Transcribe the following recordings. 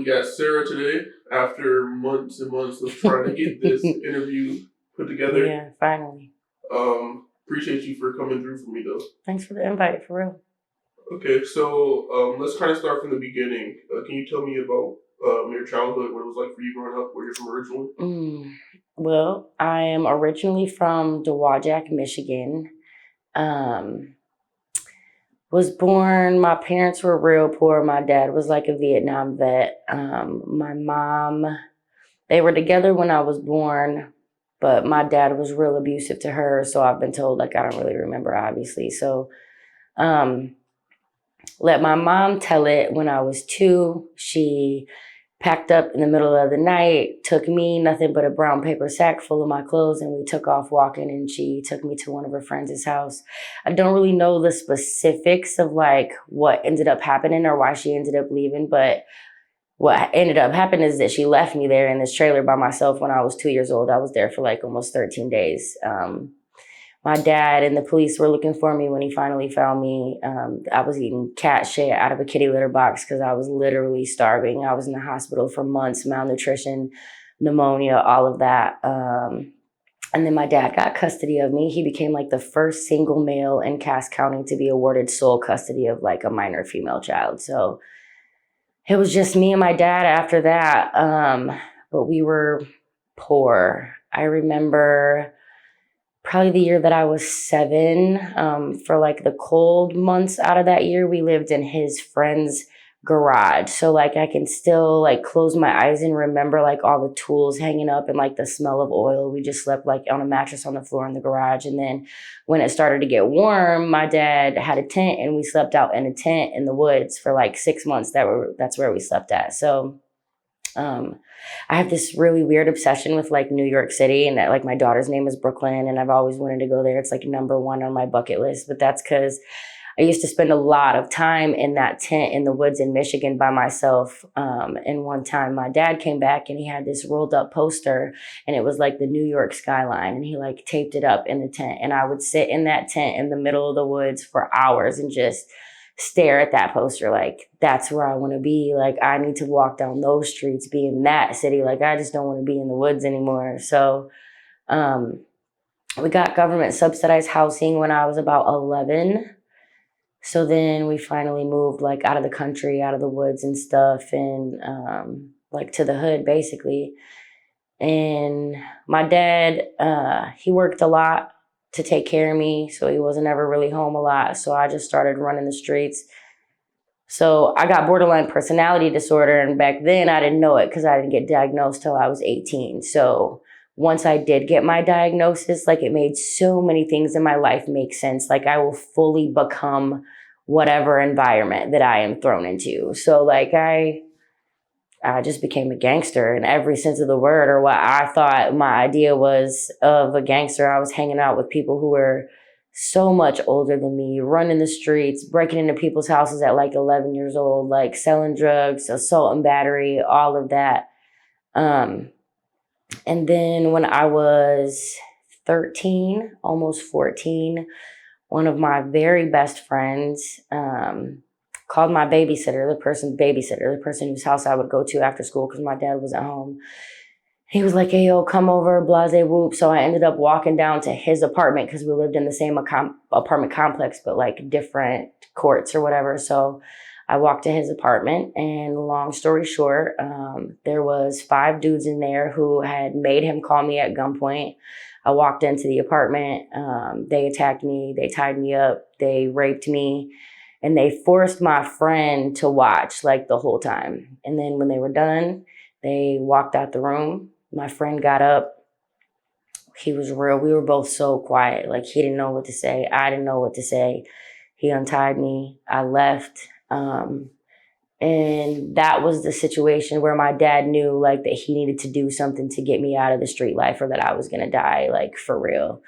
we got Sarah today after months and months of trying to get this interview put together. Yeah, finally. Appreciate you for coming through for me, though. Thanks for the invite, for real. Okay, so let's kind of start from the beginning. Can you tell me about your childhood, what it was like for you growing up, where you're from originally? Well, I am originally from Dowagiac, Michigan. Um, was born, my parents were real poor. My dad was like a Vietnam vet. My mom, they were together when I was born, but my dad was real abusive to her. So I've been told, like, I don't really remember, obviously. So um, let my mom tell it. When I was 2, she packed up in the middle of the night, took me, nothing but a brown paper sack full of my clothes, and we took off walking, and she took me to one of her friends' house. I don't really know the specifics of like what ended up happening or why she ended up leaving, but what ended up happening is that she left me there in this trailer by myself when I was 2 years old. I was there for like almost 13 days. My dad and the police were looking for me when he finally found me. I was eating cat shit out of a kitty litter box because I was literally starving. I was in the hospital for months, malnutrition, pneumonia, all of that. And then my dad got custody of me. He became like the first single male in Cass County to be awarded sole custody of like a minor female child. So it was just me and my dad after that. But we were poor. I remember probably the year that I was 7, for like the cold months out of that year, we lived in his friend's garage. So like I can still like close my eyes and remember like all the tools hanging up and like the smell of oil. We just slept like on a mattress on the floor in the garage. And then when it started to get warm, my dad had a tent and we slept out in a tent in the woods for like 6 months. That's where we slept at. So I have this really weird obsession with like New York City, and that like my daughter's name is Brooklyn and I've always wanted to go there. It's like number 1 on my bucket list, but that's because I used to spend a lot of time in that tent in the woods in Michigan by myself. And one time my dad came back and he had this rolled up poster and it was like the New York skyline and he like taped it up in the tent. And I would sit in that tent in the middle of the woods for hours and just stare at that poster like that's where I want to be. Like I need to walk down those streets, be in that city. Like I just don't want to be in the woods anymore. So we got government subsidized housing when I was about 11. So then we finally moved like out of the country, out of the woods and stuff, and like to the hood basically. And my dad, he worked a lot to take care of me, so he wasn't ever really home a lot. So I just started running the streets. So I got borderline personality disorder, and back then I didn't know it because I didn't get diagnosed till I was 18. So once I did get my diagnosis, like it made so many things in my life make sense. Like I will fully become whatever environment that I am thrown into. So like I just became a gangster in every sense of the word, or what I thought my idea was of a gangster. I was hanging out with people who were so much older than me, running the streets, breaking into people's houses at like 11 years old, like selling drugs, assault and battery, all of that. And then when I was 13, almost 14, one of my very best friends called my babysitter, the person whose house I would go to after school because my dad was at home. He was like, hey, yo, come over, blase whoop. So I ended up walking down to his apartment because we lived in the same apartment complex, but like different courts or whatever. So I walked to his apartment, and long story short, there was 5 dudes in there who had made him call me at gunpoint. I walked into the apartment. They attacked me. They tied me up. They raped me. And they forced my friend to watch like the whole time. And then when they were done, they walked out the room. My friend got up. He was real. We were both so quiet. Like he didn't know what to say. I didn't know what to say. He untied me. I left. And that was the situation where my dad knew like that he needed to do something to get me out of the street life or that I was going to die, like for real.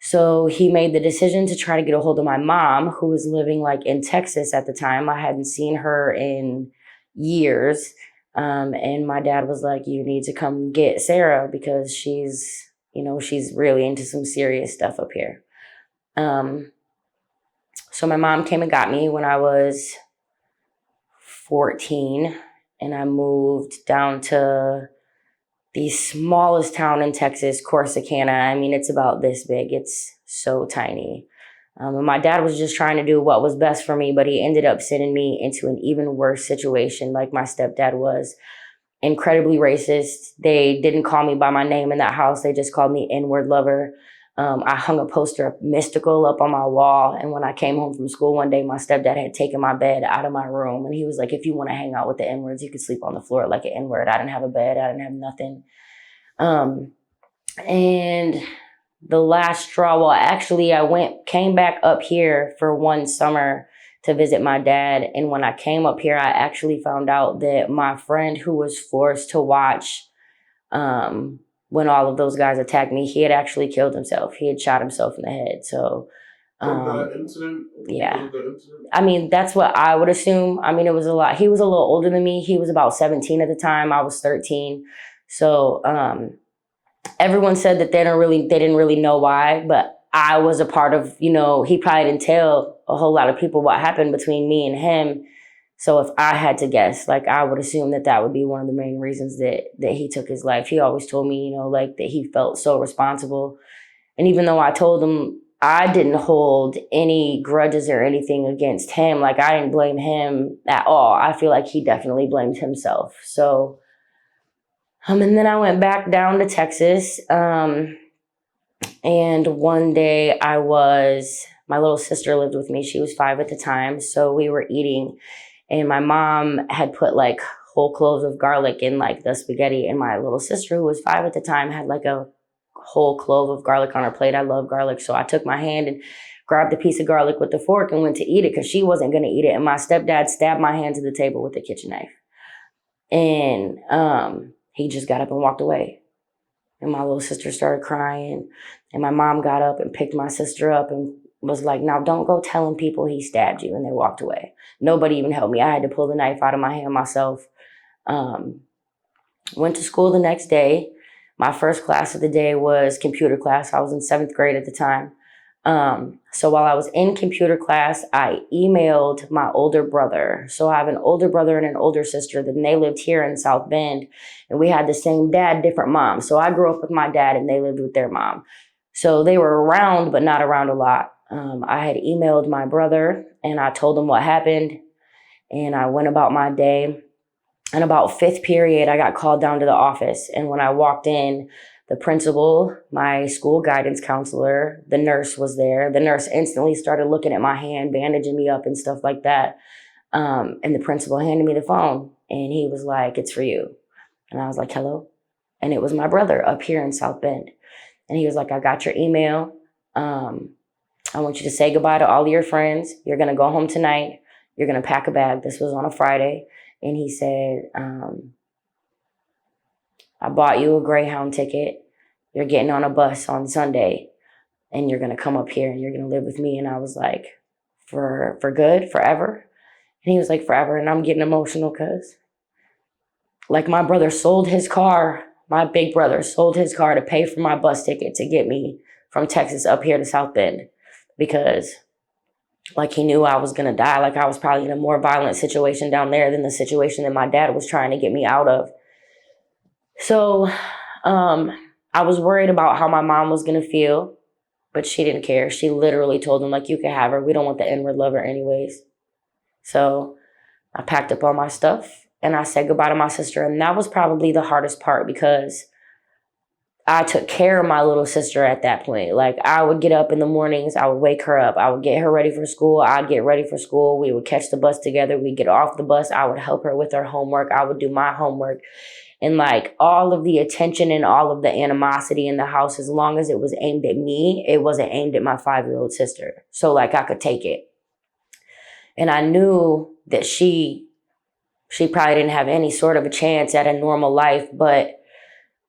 So he made the decision to try to get a hold of my mom, who was living like in Texas at the time. I hadn't seen her in years. And my dad was like, you need to come get Sarah because she's really into some serious stuff up here. So my mom came and got me when I was 14. and I moved down to the smallest town in Texas, Corsicana. I mean, it's about this big. It's so tiny. And my dad was just trying to do what was best for me, but he ended up sending me into an even worse situation, like my stepdad was. Incredibly racist. They didn't call me by my name in that house. They just called me N-word lover. I hung a poster of Mystical up on my wall. And when I came home from school one day, my stepdad had taken my bed out of my room. And he was like, if you want to hang out with the N-words, you could sleep on the floor like an N-word. I didn't have a bed. I didn't have nothing. And the last straw, well, actually, came back up here for one summer to visit my dad. And when I came up here, I actually found out that my friend who was forced to watch when all of those guys attacked me, he had actually killed himself. He had shot himself in the head. So, from that incident? Yeah. The incident? I mean, that's what I would assume. I mean, it was a lot. He was a little older than me. He was about 17 at the time. I was 13. So, everyone said that they didn't really know why, but I was a part of, he probably didn't tell a whole lot of people what happened between me and him. So if I had to guess, like, I would assume that would be one of the main reasons that he took his life. He always told me, like, that he felt so responsible. And even though I told him I didn't hold any grudges or anything against him, like, I didn't blame him at all. I feel like he definitely blamed himself. So, and then I went back down to Texas. And one day my little sister lived with me. She was 5 at the time. So we were eating, and my mom had put like whole cloves of garlic in like the spaghetti. And my little sister, who was 5 at the time, had like a whole clove of garlic on her plate. I love garlic. So I took my hand and grabbed a piece of garlic with the fork and went to eat it because she wasn't going to eat it. And my stepdad stabbed my hand to the table with a kitchen knife. And he just got up and walked away. And my little sister started crying. And my mom got up and picked my sister up and was like, now don't go telling people he stabbed you. And they walked away. Nobody even helped me. I had to pull the knife out of my hand myself. Went to school the next day. My first class of the day was computer class. I was in 7th grade at the time. So while I was in computer class, I emailed my older brother. So I have an older brother and an older sister. Then they lived here in South Bend, and we had the same dad, different mom. So I grew up with my dad and they lived with their mom. So they were around, but not around a lot. I had emailed my brother and I told him what happened, and I went about my day. And about 5th period, I got called down to the office. And when I walked in, the principal, my school guidance counselor, the nurse was there. The nurse instantly started looking at my hand, bandaging me up and stuff like that. And the principal handed me the phone and he was like, it's for you. And I was like, hello. And it was my brother up here in South Bend. And he was like, I got your email. I want you to say goodbye to all of your friends. You're going to go home tonight. You're going to pack a bag. This was on a Friday. And he said, I bought you a Greyhound ticket. You're getting on a bus on Sunday and you're going to come up here and you're going to live with me. And I was like, for good, forever? And he was like, forever. And I'm getting emotional because like my brother sold his car. My big brother sold his car to pay for my bus ticket to get me from Texas up here to South Bend because like he knew I was going to die. Like I was probably in a more violent situation down there than the situation that my dad was trying to get me out of. So I was worried about how my mom was going to feel, but she didn't care. She literally told him, like, you can have her. We don't want the N-word lover anyways. So I packed up all my stuff and I said goodbye to my sister. And that was probably the hardest part because I took care of my little sister at that point. Like I would get up in the mornings, I would wake her up, I would get her ready for school, I'd get ready for school, we would catch the bus together, we'd get off the bus, I would help her with her homework, I would do my homework. And like all of the attention and all of the animosity in the house, as long as it was aimed at me, it wasn't aimed at my 5-year-old sister. So like I could take it. And I knew that she probably didn't have any sort of a chance at a normal life, but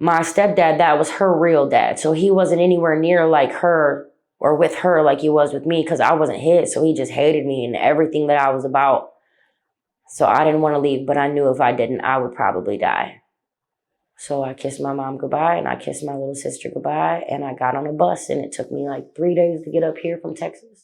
my stepdad, that was her real dad. So he wasn't anywhere near like her or with her like he was with me because I wasn't his. So he just hated me and everything that I was about. So I didn't want to leave, but I knew if I didn't, I would probably die. So I kissed my mom goodbye and I kissed my little sister goodbye and I got on a bus and it took me like 3 days to get up here from Texas.